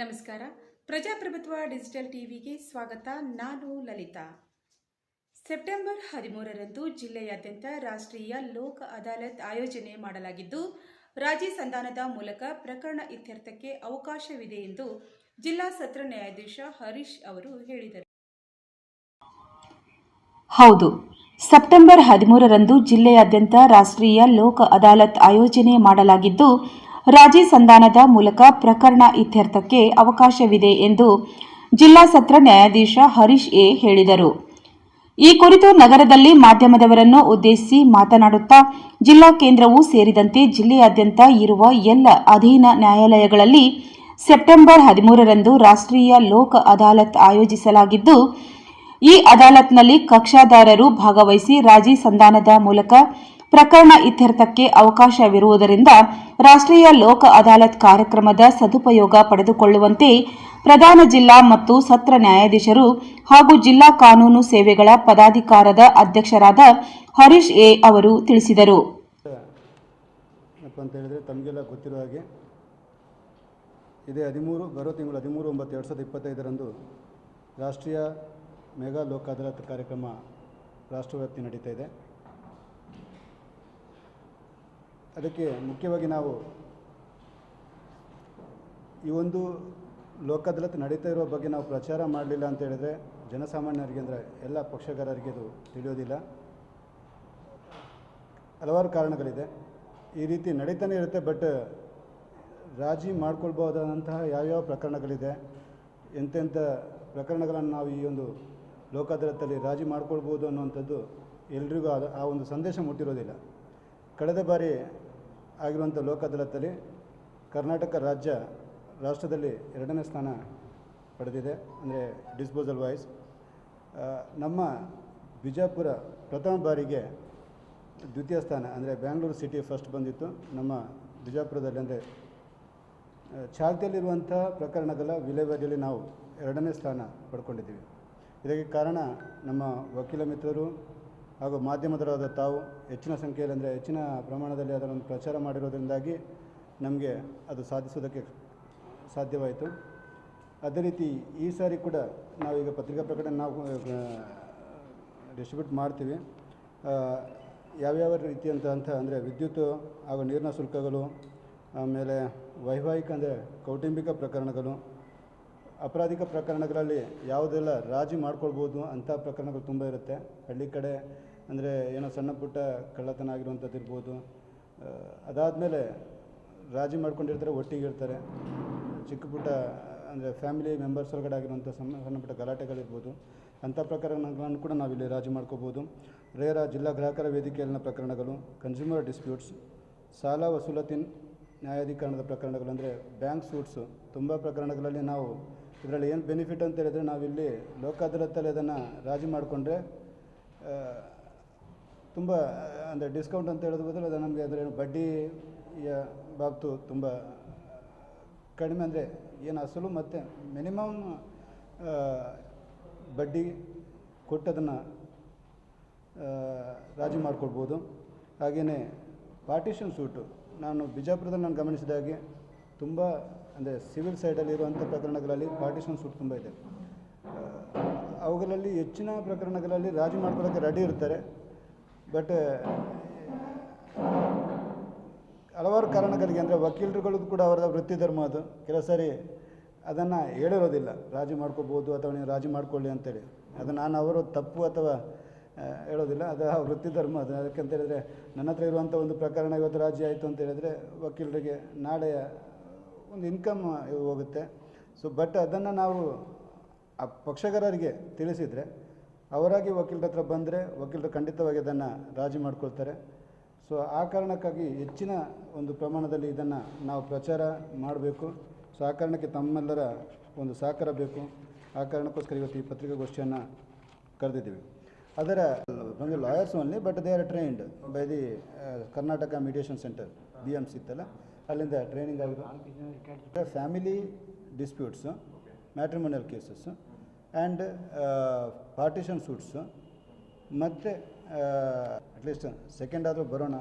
ನಮಸ್ಕಾರ. ಪ್ರಜಾಪ್ರಭುತ್ವ ಡಿಜಿಟಲ್ ಟಿವಿಗೆ ಸ್ವಾಗತ. ನಾನು ಲಲಿತಾ. ಸೆಪ್ಟೆಂಬರ್ 13ರಂದು ಜಿಲ್ಲೆಯಾದ್ಯಂತ ರಾಷ್ಟ್ರೀಯ ಲೋಕ ಅದಾಲತ್ ಆಯೋಜನೆ ಮಾಡಲಾಗಿದ್ದು, ರಾಜಿ ಸಂಧಾನದ ಮೂಲಕ ಪ್ರಕರಣ ಇತ್ಯರ್ಥಕ್ಕೆ ಅವಕಾಶವಿದೆ ಎಂದು ಜಿಲ್ಲಾ ಸತ್ರ ನ್ಯಾಯಾಧೀಶ ಹರೀಶ್ ಅವರು ಹೇಳಿದರು. ಹೌದು, ಸೆಪ್ಟೆಂಬರ್ 13ರಂದು ಜಿಲ್ಲೆಯಾದ್ಯಂತ ರಾಷ್ಟ್ರೀಯ ಲೋಕ ಅದಾಲತ್ ಆಯೋಜನೆ ಮಾಡಲಾಗಿದ್ದು, ರಾಜಿ ಸಂಧಾನದ ಮೂಲಕ ಪ್ರಕರಣ ಇತ್ಯರ್ಥಕ್ಕೆ ಅವಕಾಶವಿದೆ ಎಂದು ಜಿಲ್ಲಾ ಸತ್ರ ನ್ಯಾಯಾಧೀಶ ಹರೀಶ್ ಎ ಹೇಳಿದರು. ಈ ಕುರಿತು ನಗರದಲ್ಲಿ ಮಾಧ್ಯಮದವರನ್ನು ಉದ್ದೇಶಿಸಿ ಮಾತನಾಡುತ್ತಾ, ಜಿಲ್ಲಾ ಕೇಂದ್ರವೂ ಸೇರಿದಂತೆ ಜಿಲ್ಲೆಯಾದ್ಯಂತ ಇರುವ ಎಲ್ಲ ಅಧೀನ ನ್ಯಾಯಾಲಯಗಳಲ್ಲಿ ಸೆಪ್ಟೆಂಬರ್ 13ರಂದು ರಾಷ್ಟ್ರೀಯ ಲೋಕ ಅದಾಲತ್ ಆಯೋಜಿಸಲಾಗಿದ್ದು, ಈ ಅದಾಲತ್ನಲ್ಲಿ ಕಕ್ಷಾದಾರರು ಭಾಗವಹಿಸಿ ರಾಜಿ ಸಂಧಾನದ ಮೂಲಕ ಪ್ರಕರಣ ಇತ್ಯರ್ಥಕ್ಕೆ ಅವಕಾಶವಿರುವುದರಿಂದ ರಾಷ್ಟ್ರೀಯ ಲೋಕ ಅದಾಲತ್ ಕಾರ್ಯಕ್ರಮದ ಸದುಪಯೋಗ ಪಡೆದುಕೊಳ್ಳುವಂತೆ ಪ್ರಧಾನ ಜಿಲ್ಲಾ ಮತ್ತು ಸತ್ರ ನ್ಯಾಯಾಧೀಶರು ಹಾಗೂ ಜಿಲ್ಲಾ ಕಾನೂನು ಸೇವೆಗಳ ಪದಾಧಿಕಾರದ ಅಧ್ಯಕ್ಷರಾದ ಹರೀಶ್ ಎ ಅವರು ತಿಳಿಸಿದರು. ತಮಗೆಲ್ಲ ಗೊತ್ತಿರುವ ಹಾಗೆ ಇದೇ 13/9/2025ರಂದು ರಾಷ್ಟ್ರೀಯ ಮೆಗಾ ಲೋಕ ಅದಾಲತ್ ಕಾರ್ಯಕ್ರಮ ರಾಷ್ಟ್ರವ್ಯಾಪ್ತಿ ನಡೀತಾ ಇದೆ. ಅದಕ್ಕೆ ಮುಖ್ಯವಾಗಿ ನಾವು ಈ ಒಂದು ಲೋಕ ಅದಾಲತ್ ನಡೀತಾ ಇರುವ ಬಗ್ಗೆ ನಾವು ಪ್ರಚಾರ ಮಾಡಲಿಲ್ಲ ಅಂತ ಹೇಳಿದರೆ ಜನಸಾಮಾನ್ಯರಿಗೆ, ಅಂದರೆ ಎಲ್ಲ ಪಕ್ಷಗಾರರಿಗೆ ಅದು ತಿಳಿಯೋದಿಲ್ಲ. ಹಲವಾರು ಕಾರಣಗಳಿದೆ. ಈ ರೀತಿ ನಡೀತಾನೆ ಇರುತ್ತೆ, ಬಟ್ ರಾಜಿ ಮಾಡ್ಕೊಳ್ಬಹುದಾದಂತಹ ಯಾವ್ಯಾವ ಪ್ರಕರಣಗಳಿದೆ, ಎಂತೆಂಥ ಪ್ರಕರಣಗಳನ್ನು ನಾವು ಈ ಒಂದು ಲೋಕ ಅದಾಲತ್ತಲ್ಲಿ ರಾಜಿ ಮಾಡ್ಕೊಳ್ಬೋದು ಅನ್ನುವಂಥದ್ದು ಎಲ್ರಿಗೂ ಆ ಒಂದು ಸಂದೇಶ ಮುಟ್ಟಿರೋದಿಲ್ಲ. ಕಳೆದ ಬಾರಿ ಆಗಿರುವಂಥ ಲೋಕ ಅದಾಲತ್ತಲ್ಲಿ ಕರ್ನಾಟಕ ರಾಷ್ಟ್ರದಲ್ಲಿ 2ನೇ ಸ್ಥಾನ ಪಡೆದಿದೆ, ಅಂದರೆ ಡಿಸ್ಪೋಸಲ್ ವಾಯ್ಸ್. ನಮ್ಮ ಬಿಜಾಪುರ ಪ್ರಥಮ ಬಾರಿಗೆ ದ್ವಿತೀಯ ಸ್ಥಾನ, ಅಂದರೆ ಬ್ಯಾಂಗ್ಳೂರು ಸಿಟಿ ಫಸ್ಟ್ ಬಂದಿತ್ತು. ನಮ್ಮ ಬಿಜಾಪುರದಲ್ಲಿ, ಅಂದರೆ ಚಾಲ್ತಿಯಲ್ಲಿರುವಂಥ ಪ್ರಕರಣಗಳ ವಿಲೇವಾರಿಯಲ್ಲಿ ನಾವು 2ನೇ ಸ್ಥಾನ ಪಡ್ಕೊಂಡಿದ್ದೀವಿ. ಇದಕ್ಕೆ ಕಾರಣ ನಮ್ಮ ವಕೀಲ ಮಿತ್ರರು ಹಾಗೂ ಮಾಧ್ಯಮದವರಾದ ತಾವು ಹೆಚ್ಚಿನ ಸಂಖ್ಯೆಯಲ್ಲಿ, ಅಂದರೆ ಹೆಚ್ಚಿನ ಪ್ರಮಾಣದಲ್ಲಿ ಅದನ್ನು ಪ್ರಚಾರ ಮಾಡಿರೋದ್ರಿಂದಾಗಿ ನಮಗೆ ಅದು ಸಾಧಿಸೋದಕ್ಕೆ ಸಾಧ್ಯವಾಯಿತು. ಅದೇ ರೀತಿ ಈ ಸಾರಿ ಕೂಡ ನಾವೀಗ ಪತ್ರಿಕಾ ಪ್ರಕಟಣೆ ನಾವು ಡಿಸ್ಟ್ರಿಬ್ಯೂಟ್ ಮಾಡ್ತೀವಿ. ಯಾವ್ಯಾವ ರೀತಿಯಂಥ ಅಂದರೆ ವಿದ್ಯುತ್ ಹಾಗೂ ನೀರಿನ ಶುಲ್ಕಗಳು, ಆಮೇಲೆ ವೈವಾಹಿಕ ಅಂದರೆ ಕೌಟುಂಬಿಕ ಪ್ರಕರಣಗಳು, ಅಪರಾಧಿಕ ಪ್ರಕರಣಗಳಲ್ಲಿ ಯಾವುದೆಲ್ಲ ರಾಜಿ ಮಾಡ್ಕೊಳ್ಬೋದು ಅಂಥ ಪ್ರಕರಣಗಳು ತುಂಬ ಇರುತ್ತೆ. ಹಳ್ಳಿ ಕಡೆ ಅಂದರೆ ಏನೋ ಸಣ್ಣ ಪುಟ್ಟ ಕಳ್ಳತನ ಆಗಿರುವಂಥದ್ದು ಇರ್ಬೋದು. ಅದಾದಮೇಲೆ ರಾಜಿ ಮಾಡ್ಕೊಂಡಿರ್ತಾರೆ, ಒಟ್ಟಿಗೆ ಇರ್ತಾರೆ. ಚಿಕ್ಕ ಪುಟ್ಟ ಅಂದರೆ ಫ್ಯಾಮಿಲಿ ಮೆಂಬರ್ಸ್ ಒಳಗಡೆ ಆಗಿರುವಂಥ ಸಣ್ಣ ಪುಟ್ಟ ಗಲಾಟೆಗಳಿರ್ಬೋದು. ಅಂಥ ಪ್ರಕರಣಗಳನ್ನು ಕೂಡ ನಾವಿಲ್ಲಿ ರಾಜಿ ಮಾಡ್ಕೋಬೋದು. ರೇರ ಜಿಲ್ಲಾ ಗ್ರಾಹಕರ ವೇದಿಕೆಯಲ್ಲಿನ ಪ್ರಕರಣಗಳು, ಕನ್ಸ್ಯೂಮರ್ ಡಿಸ್ಪ್ಯೂಟ್ಸ್, ಸಾಲ ವಸೂಲಾತಿ ನ್ಯಾಯಾಧೀಕರಣದ ಪ್ರಕರಣಗಳು, ಅಂದರೆ ಬ್ಯಾಂಕ್ ಸೂಟ್ಸು, ತುಂಬ ಪ್ರಕರಣಗಳಲ್ಲಿ ನಾವು ಇದರಲ್ಲಿ ಏನು ಬೆನಿಫಿಟ್ ಅಂತ ಹೇಳಿದರೆ, ನಾವಿಲ್ಲಿ ಲೋಕ ಅದಾಲತ್ತಲ್ಲಿ ಅದನ್ನು ರಾಜಿ ಮಾಡಿಕೊಂಡ್ರೆ ತುಂಬ ಅಂದರೆ ಡಿಸ್ಕೌಂಟ್ ಅಂತ ಹೇಳೋದು ಬದಲು ಅದು ನಮಗೆ ಅಂದರೆ ಬಡ್ಡಿಯ ಬಾಬ್ತು ತುಂಬ ಕಡಿಮೆ, ಅಂದರೆ ಏನು ಅಸಲು ಮತ್ತು ಮಿನಿಮಮ್ ಬಡ್ಡಿ ಕೊಟ್ಟದನ್ನು ರಾಜಿ ಮಾಡ್ಕೊಳ್ಬೋದು. ಹಾಗೆಯೇ ಪಾರ್ಟಿಷನ್ ಸೂಟು, ನಾನು ಬಿಜಾಪುರದಲ್ಲಿ ನಾನು ಗಮನಿಸಿದ ಹಾಗೆ ತುಂಬ ಅಂದರೆ ಸಿವಿಲ್ ಸೈಡಲ್ಲಿರುವಂಥ ಪ್ರಕರಣಗಳಲ್ಲಿ ಪಾರ್ಟಿಷನ್ ಸೂಟ್ ತುಂಬ ಇದೆ. ಅವುಗಳಲ್ಲಿ ಹೆಚ್ಚಿನ ಪ್ರಕರಣಗಳಲ್ಲಿ ರಾಜಿ ಮಾಡ್ಕೊಳ್ಳೋಕ್ಕೆ ರೆಡಿ ಇರ್ತಾರೆ. ಬಟ್ ಹಲವಾರು ಕಾರಣಗಳಿಗೆ, ಅಂದರೆ ವಕೀಲರುಗಳದ್ದು ಕೂಡ ಅವರ ವೃತ್ತಿ ಧರ್ಮ ಅದು. ಕೆಲವು ಸಾರಿ ಅದನ್ನು ಹೇಳಿರೋದಿಲ್ಲ, ರಾಜಿ ಮಾಡ್ಕೋಬೋದು ಅಥವಾ ನೀವು ರಾಜಿ ಮಾಡ್ಕೊಳ್ಳಿ ಅಂತೇಳಿ. ಅದು ನಾನು ಅವರು ತಪ್ಪು ಅಥವಾ ಹೇಳೋದಿಲ್ಲ, ಅದು ಆ ವೃತ್ತಿ ಧರ್ಮ ಅದು. ಅದಕ್ಕಂತ ಹೇಳಿದರೆ ನನ್ನ ಹತ್ರ ಇರುವಂಥ ಒಂದು ಪ್ರಕರಣ ಇವತ್ತು ರಾಜಿ ಆಯಿತು ಅಂತ ಹೇಳಿದರೆ ವಕೀಲರಿಗೆ ನಾಳೆ ಒಂದು ಇನ್ಕಮ್ ಹೋಗುತ್ತೆ. ಸೊ ಬಟ್ ಅದನ್ನು ನಾವು ಆ ಪಕ್ಷಗಾರರಿಗೆ ತಿಳಿಸಿದರೆ, ಅವರಾಗಿ ವಕೀಲರ ಹತ್ರ ಬಂದರೆ ವಕೀಲರು ಖಂಡಿತವಾಗಿ ಅದನ್ನು ರಾಜಿ ಮಾಡ್ಕೊಳ್ತಾರೆ. ಸೊ ಆ ಕಾರಣಕ್ಕಾಗಿ ಹೆಚ್ಚಿನ ಒಂದು ಪ್ರಮಾಣದಲ್ಲಿ ಇದನ್ನು ನಾವು ಪ್ರಚಾರ ಮಾಡಬೇಕು. ಸೊ ಆ ಕಾರಣಕ್ಕೆ ತಮ್ಮೆಲ್ಲರ ಒಂದು ಸಹಕಾರ ಬೇಕು. ಆ ಕಾರಣಕ್ಕೋಸ್ಕರ ಇವತ್ತು ಈ ಪತ್ರಿಕಾಗೋಷ್ಠಿಯನ್ನು ಕರೆದಿದ್ದೀವಿ. ಅದರ ಒಂದು lawyers only, but they are trained by the Karnataka mediation centre, BMC ಇತ್ತಲ್ಲ, ಅಲ್ಲಿಂದ ಟ್ರೈನಿಂಗ್ ಆಗಿರೋ family disputes, matrimonial cases and partition suits, ಮತ್ತು ಅಟ್ಲೀಸ್ಟ್ ಸೆಕೆಂಡ್ ಆದರೂ ಬರೋಣ.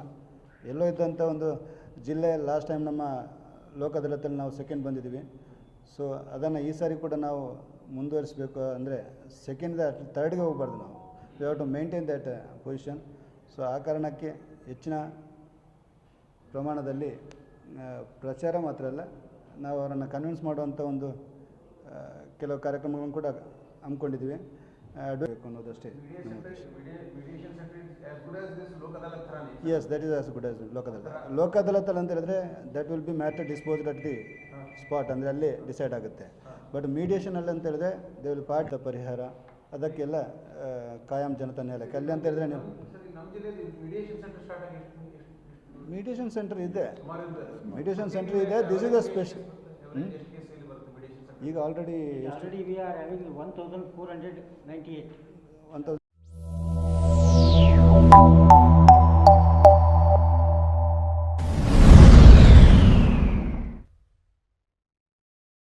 ಎಲ್ಲೋ ಇದ್ದಂಥ ಒಂದು ಜಿಲ್ಲೆ ಲಾಸ್ಟ್ ಟೈಮ್ ನಮ್ಮ ಲೋಕ ಅದಾಲತ್ತಲ್ಲಿ ನಾವು ಸೆಕೆಂಡ್ ಬಂದಿದ್ದೀವಿ. ಸೊ ಅದನ್ನು ಈ ಸಾರಿ ಕೂಡ ನಾವು ಮುಂದುವರಿಸಬೇಕು. ಅಂದರೆ ಸೆಕೆಂಡ್ ಥರ್ಡ್ಗೆ ಹೋಗಬಾರ್ದು ನಾವು. We have to maintain that position. So ಆ ಕಾರಣಕ್ಕೆ ಹೆಚ್ಚಿನ ಪ್ರಮಾಣದಲ್ಲಿ ಪ್ರಚಾರ ಮಾತ್ರ ಅಲ್ಲ, ನಾವು ಅವರನ್ನು ಕನ್ವಿನ್ಸ್ ಮಾಡುವಂಥ ಒಂದು ಕೆಲವು ಕಾರ್ಯಕ್ರಮಗಳನ್ನು ಕೂಡ ಹಮ್ಮಿಕೊಂಡಿದ್ದೀವಿ. ಬೇಕು ಅನ್ನೋದಷ್ಟೇ. Yes, that is as good as Lok Adalat ಅಂತ ಹೇಳಿದ್ರೆ that will be matter disposed at the spot, ಅಂದರೆ ಅಲ್ಲಿ ಡಿಸೈಡ್ ಆಗುತ್ತೆ. ಬಟ್ ಮೀಡಿಯೇಷನಲ್ಲಿ ಅಂತ ಹೇಳಿದ್ರೆ ದೇ ವಿಲ್ ಪಾರ್ಟ್ ದ ಪರಿಹಾರ, ಅದಕ್ಕೆಲ್ಲ ಕಾಯಂ ಜನತಾ ನ್ಯಾಯಾಲಯಕ್ಕೆ ಅಲ್ಲಿ ಅಂತ ಹೇಳಿದ್ರೆ ನೀವು ಮೀಡಿಯೇಷನ್ ಸೆಂಟರ್ ಇದೆ. ಮೀಡಿಯೇಷನ್ ಸೆಂಟರ್ ಇದೆ. This is a special. ಈಗ ಆಲ್ರೆಡಿ we are having 1498. 1000